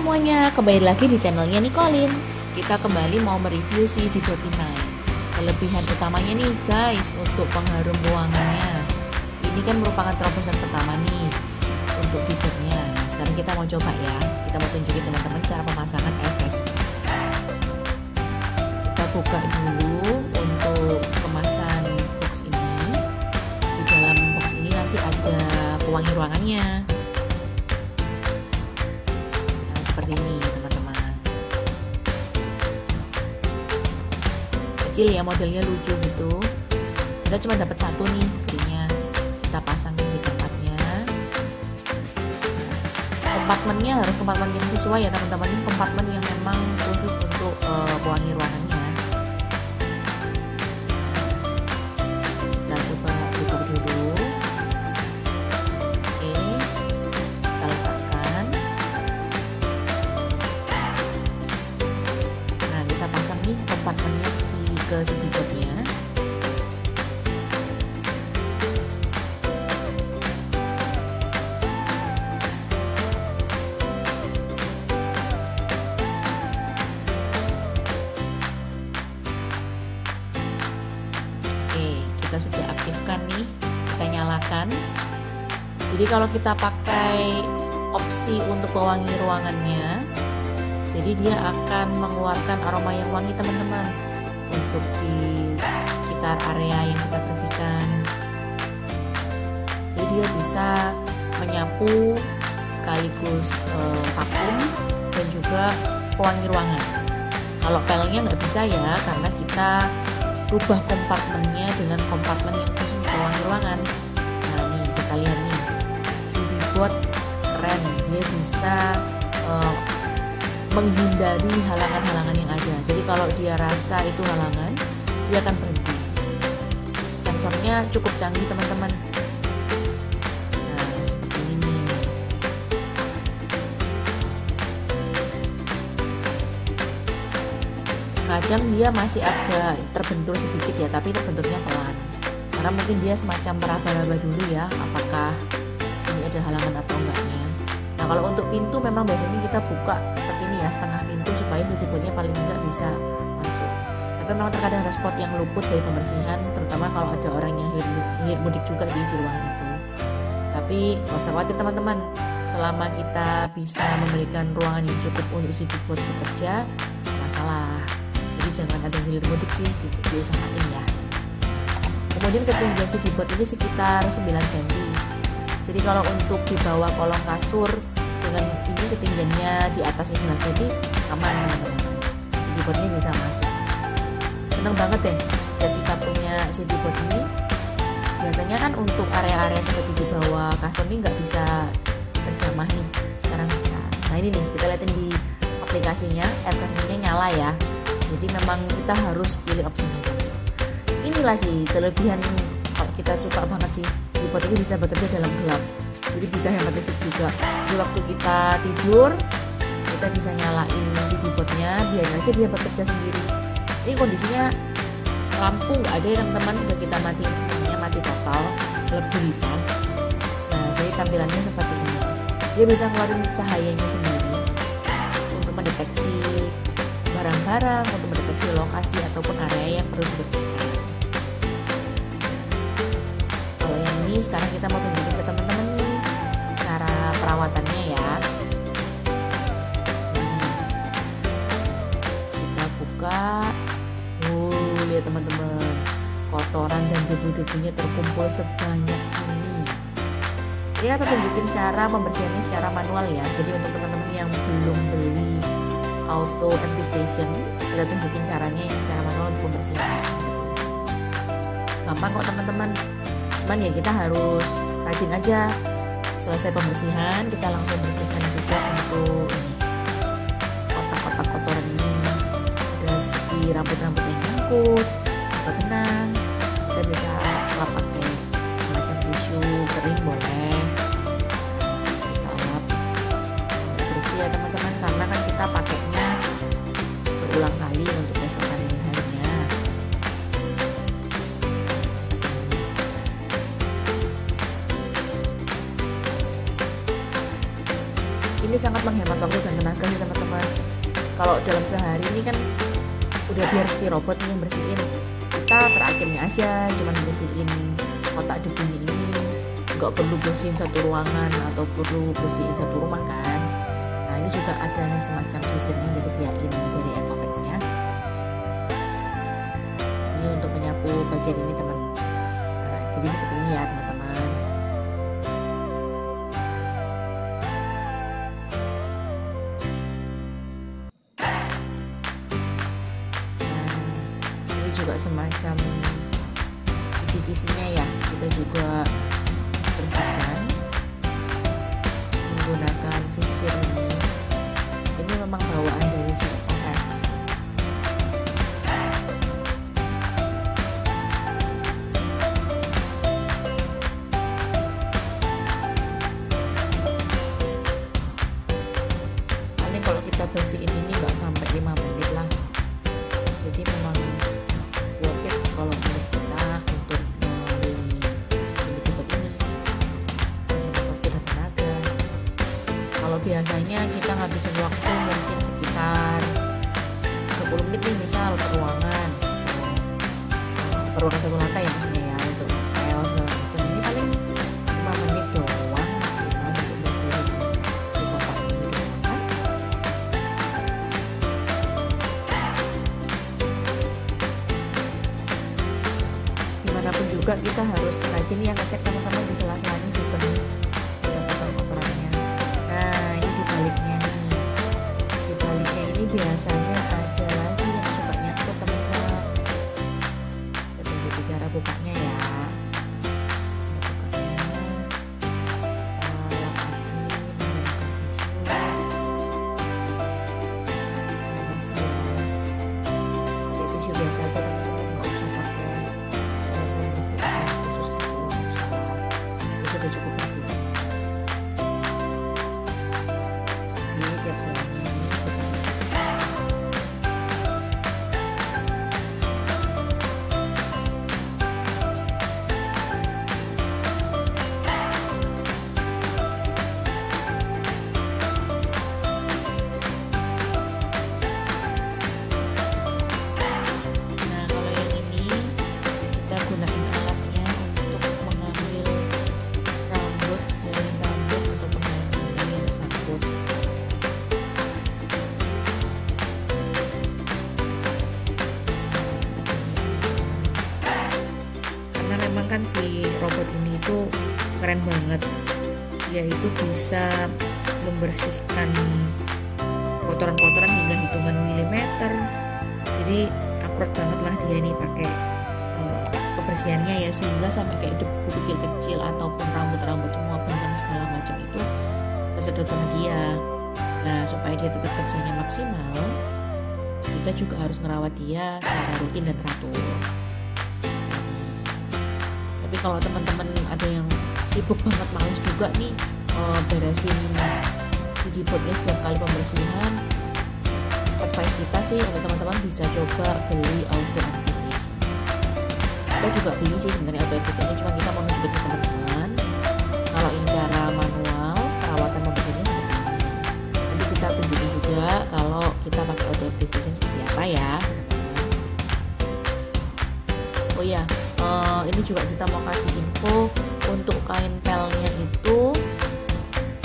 semuanya, kembali lagi di channelnya Nicolin. Kita kembali mau mereview si Dibot9. Kelebihan utamanya nih guys, untuk pengharum ruangannya. Ini kan merupakan terobosan pertama nih untuk Dibotnya. Nah, sekarang kita mau coba ya. Kita mau tunjukin teman-teman cara pemasangan air freshener. Kita buka dulu untuk kemasan box ini. Di dalam box ini nanti ada pewangi ruangannya. Seperti ini teman-teman, kecil ya, modelnya lucu gitu. Kita cuma dapat satu nih free-nya, kita pasang di tempatnya. Kompartemennya harus kompartemen yang sesuai ya teman-teman, ini kompartemen yang memang khusus untuk pewangi ruangannya. Kita coba buka dulu. Pasang nih kompartemennya ke si Dibotnya. Oke, kita sudah aktifkan nih, kita nyalakan. Jadi kalau kita pakai opsi untuk pewangi ruangannya, jadi dia akan mengeluarkan aroma yang wangi teman-teman untuk di sekitar area yang kita bersihkan. Jadi dia bisa menyapu sekaligus vakum dan juga pewangi ruangan. Kalau pelnya nggak bisa ya, karena kita rubah kompartemennya dengan kompartemen yang khusus pewangi ruangan. Nah nih kita lihat nih, si Dibot keren, dia bisa menghindari halangan-halangan yang ada. Jadi kalau dia rasa itu halangan, dia akan berhenti. Sensornya cukup canggih teman-teman. Nah seperti ini. Kadang dia masih agak terbentur sedikit ya, tapi terbenturnya pelan. Karena mungkin dia semacam meraba-raba dulu ya, apakah ini ada halangan atau enggaknya. Nah kalau untuk pintu memang biasanya kita buka seperti ini ya, setengah pintu supaya si Dibotnya paling enggak bisa masuk. Tapi memang terkadang ada spot yang luput dari pembersihan, terutama kalau ada orang yang hilir mudik juga sih di ruangan itu. Tapi nggak usah khawatir teman-teman, selama kita bisa memberikan ruangan yang cukup untuk si Dibot bekerja, nggak masalah. Jadi jangan ada yang hilir mudik sih, diusahain ya. Kemudian ketinggian si Dibot ini sekitar 9 cm. Jadi kalau untuk di bawah kolong kasur dengan ini ketinggiannya di atas 9 cm aman teman-teman. Si Dibotnya bisa masuk. Seneng banget deh sejak kita punya si Dibot ini. Biasanya kan untuk area-area seperti di bawah kasur ini nggak bisa berjamah nih. Sekarang bisa. Nah ini nih kita lihatin di aplikasinya, air freshener-nya nyala ya. Jadi memang kita harus pilih opsinya. Ini lagi kelebihan kalau kita suka banget sih. Dibot ini bisa bekerja dalam gelap, jadi bisa hemat listrik juga. Jadi waktu kita tidur, kita bisa nyalain si Dibotnya, biar aja dia bekerja sendiri. Ini kondisinya lampu nggak ada ya teman-teman, sudah kita matiin semuanya, mati total, gelap gulita. Nah jadi tampilannya seperti ini. Dia bisa ngeluarin cahayanya sendiri untuk mendeteksi barang-barang, untuk mendeteksi lokasi ataupun area yang perlu dibersihkan. Sekarang kita mau tunjukin ke teman-teman nih cara perawatannya ya. Kita buka. Lihat teman-teman, kotoran dan debu-debunya terkumpul sebanyak ini. Ini kita tunjukin cara membersihkannya secara manual ya. Jadi untuk teman-teman yang belum beli auto anti station, kita tunjukin caranya yang secara manual untuk pembersihan. Gampang kok teman-teman. Cuman ya kita harus rajin aja. Selesai pembersihan kita langsung bersihkan juga untuk kotak-kotak kotoran ini. Ada seperti rambut-rambut yang nyangkut atau benang, kita bisa lap pakai semacam tisu kering boleh. Kita lap bersih ya teman-teman, karena kan kita pakainya berulang kali untuk besokan harinya. Ini sangat menghemat waktu dan tenaga nih teman-teman. Kalau dalam sehari ini kan udah biar si robot nih yang bersihin, kita terakhirnya aja cuman bersihin kotak debunya ini, nggak perlu bersihin satu ruangan atau perlu bersihin satu rumah kan. Nah ini juga ada nih semacam sisirnya yang disediain dari Ecoflex-nya. Ini untuk menyapu bagian ini teman. Nah, jadi seperti ini ya teman-teman. Nah ini juga semacam kisi-kisinya ya, kita juga bersihkan menggunakan sisir ini. Ini memang bawaan dari si Ecoflex. Paling kalau kita bersihin ini nggak sampai 5 menit lah. Jadi memang worth it kalau menurut kita untuk membeli robot ini. Waktu dan tenaga. Kalau biasanya kita ngabisin waktu mungkin sekitar 10 menit nih, misal ke ruangan, satu lantai ya maksudnya ya, untuk pel segala macam. Ini paling 5 menit doang maksimal untuk bersihin di kotak ini kan. Dimanapun juga kita harus rajin ya ngecek teman-teman di sela-selanya juga nih ada kotoran-kotorannya. Nah ini dibaliknya nih, dibaliknya ini biasanya ada lagi yang suka nyangkut teman-teman. Kita tunjuk cara bukanya ya. Tisu biasa aja teman-teman, nggak usah pakai cairan pembersih khusus gitu, itu udah cukup bersih. Jadi tiap selangnya ini kita bersihkan. Nah kalau yang ini kita gunain alatnya untuk mengambil rambut, helai rambut atau helai yang sangkut. Karena memang kan si robot ini itu keren banget, yaitu bisa membersihkan kotoran-kotoran hingga hitungan milimeter. Jadi akurat banget lah dia ini pakai kebersihannya ya, sehingga sampai kayak debu kecil-kecil ataupun rambut-rambut semua benang segala macam itu tersedot sama dia. Nah supaya dia tetap kerjanya maksimal, kita juga harus ngerawat dia secara rutin dan teratur. Tapi kalau teman-teman ada yang sibuk banget, males juga nih beresin si dipotnya setiap kali pembersihan, advice kita sih untuk teman-teman bisa coba beli auto empty station. Kita juga beli sih sebenarnya auto empty station, cuma kita mau nunjukin ke teman-teman kalau yang cara manual perawatan pembersihannya seperti ini. Nanti kita tunjukin juga kalau kita pakai auto empty station seperti apa ya. Oh iya, ini juga kita mau kasih info untuk kain pelnya itu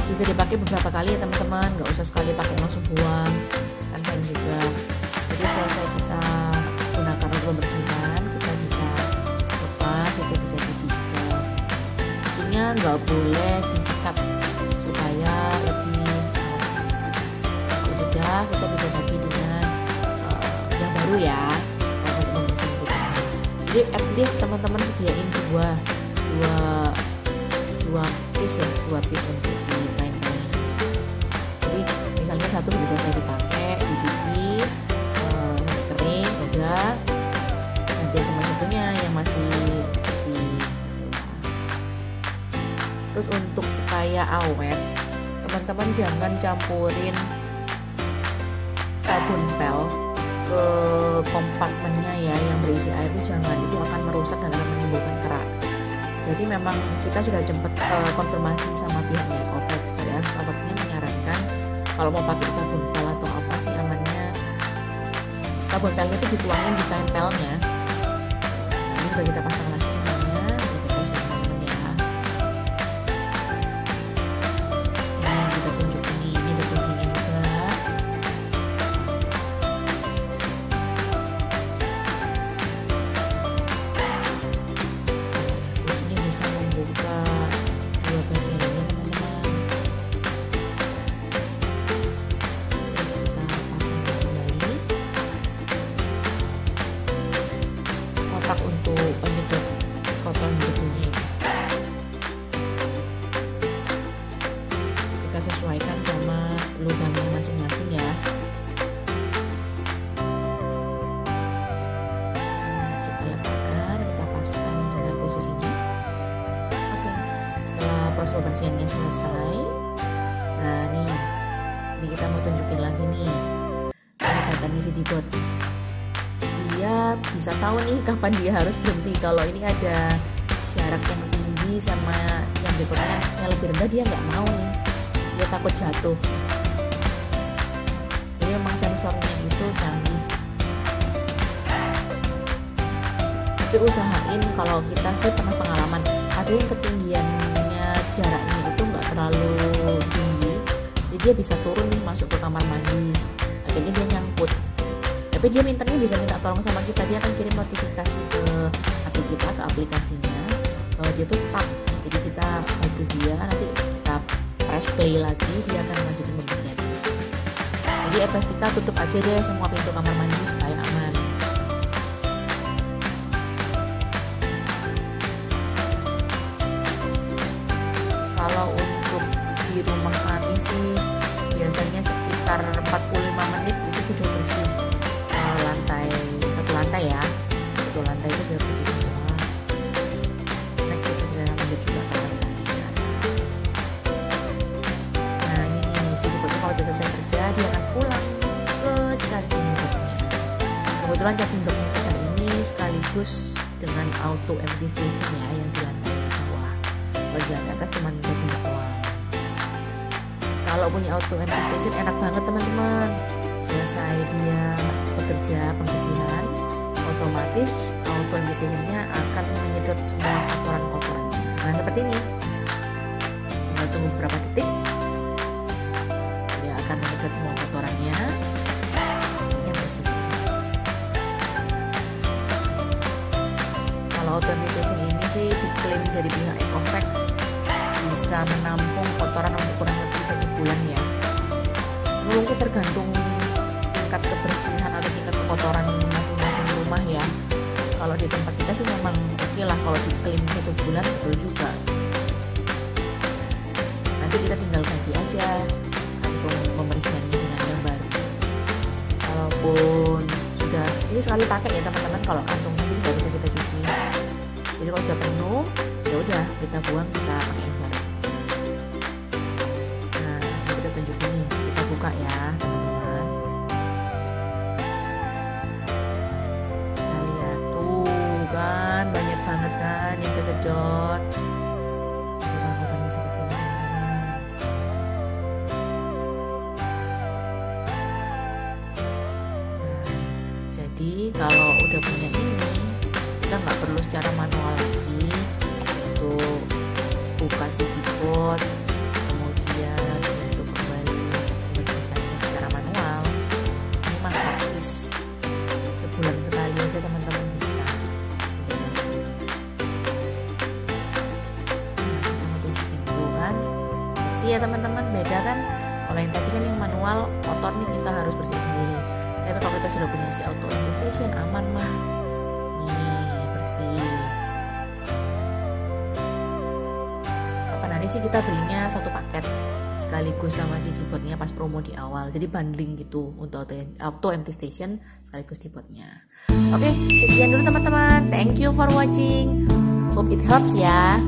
bisa dipakai beberapa kali ya teman-teman, nggak usah sekali pakai langsung buang, kan sayang juga. Jadi selesai kita gunakan untuk pembersihan, kita bisa lepas, kita bisa cuci juga. Cucinya nggak boleh disikat supaya lebih kalau sudah kita bisa ganti dengan yang baru ya. Jadi at least teman-teman sediain dua piece ya, dua piece untuk si kain pelnya. Jadi misalnya satu bisa selesai dipakai, dicuci, sampai kering, udah ganti sama satunya yang masih bersih. Terus untuk supaya awet, teman-teman jangan campurin sabun pel ke kompartemennya ya yang berisi air, itu jangan, itu akan merusak dan akan menimbulkan kerak. Jadi memang kita sudah sempat konfirmasi sama pihaknya Ecoflex, dan Ecoflex-nya menyarankan Kalau mau pakai sabun pel atau apa sih amannya, sabun pelnya itu dituangin di kain pelnya. Ini sudah kita pasang lagi semuanya. Kita kasih teman-teman ya. Ini kita tunjukin nih, ini ada kuncinya juga. Kuncinya bisa membuka dua bagian ini teman-teman. Kita pasang kembali kotak untuk penyedot kotoran debunya. Kita sesuaikan sama lubangnya masing-masing ya. Kita letakkan, kita paskan dengan posisinya. Oke, setelah proses pembersihannya selesai, nah nih, ini kita mau tunjukin lagi nih kehebatannya si Dibot. Dia bisa tahu nih kapan dia harus berhenti. Kalau ini ada jarak yang tinggi sama yang berikutnya saya lebih rendah, dia nggak mau nih, dia takut jatuh. Jadi memang sensornya itu canggih. Tapi usahain, kalau kita sih pernah pengalaman ada yang ketinggiannya jaraknya itu nggak terlalu tinggi, jadi dia bisa turun nih masuk ke kamar mandi, akhirnya dia nyangkut. Tapi dia mintanya bisa minta tolong sama kita, dia akan kirim notifikasi ke HP kita, ke aplikasinya bahwa dia tuh stuck. Jadi kita bantu dia, nanti kita press play lagi, dia akan lanjutin pembersihan. Jadi advice kita tutup aja deh semua pintu kamar mandi supaya aman. Kalau untuk di rumah kami sih biasanya sekitar 45 menit itu sudah bersih. Satu lantai ya, satu lantai itu sudah bersih semua. Nah kita bisa lanjut juga ke lantai atas. Nah ini si Dibotnya kalau sudah selesai kerja, dia akan pulang ke charging docknya. Kebetulan charging docknya kita ini sekaligus dengan auto empty station ya, yang di lantai bawah. Kalau di lantai atas cuma charging dock doang. Kalau punya auto empty station enak banget teman-teman. Selesai dia bekerja pembersihan, otomatis auto empty stationnya akan menyedot semua kotoran-kotorannya. Nah seperti ini, tinggal tunggu beberapa detik, dia akan menyedot semua kotorannya. Ini bersih. Kalau auto empty station ini sih diklaim dari pihak Ecovacs bisa menampung kotoran untuk kurang lebih 1 bulan ya. Mungkin tergantung tingkat kebersihan atau tingkat kekotoran masing-masing rumah ya. Kalau di tempat kita sih memang oke lah, kalau diklaim 1 bulan betul juga. Nanti kita tinggal ganti aja kantung pembersihannya dengan yang baru. Kalaupun sudah ini sekali pakai ya teman-teman, kalau kantungnya jadi nggak bisa kita cuci. Jadi kalau sudah penuh ya udah kita buang, kita pakai yang baru. Nah ini kita tunjukin nih, kita buka ya teman-teman. Kita lihat tuh kan, banyak banget kan yang kesedot. Kotoran-kotorannya seperti ini teman-teman. Jadi kalau udah punya ini, kita nggak perlu secara manual lagi untuk buka si Dibot, kemudian untuk kembali membersihkannya secara manual. Ini mah praktis, sebulan sekali aja teman-teman bisa. Kita mau tunjukin tuh kan, bersih ya teman-teman. Beda kan, kalau yang tadi kan yang manual kotor nih kita harus bersih sendiri. Tapi kalau kita sudah punya si auto empty station, aman mah. Nih bersih. Kapan hari sih kita belinya satu paket sekaligus sama si Dibotnya pas promo di awal. Jadi bundling gitu untuk auto empty station sekaligus Dibotnya. Oke, sekian dulu teman-teman. Thank you for watching. Hope it helps ya.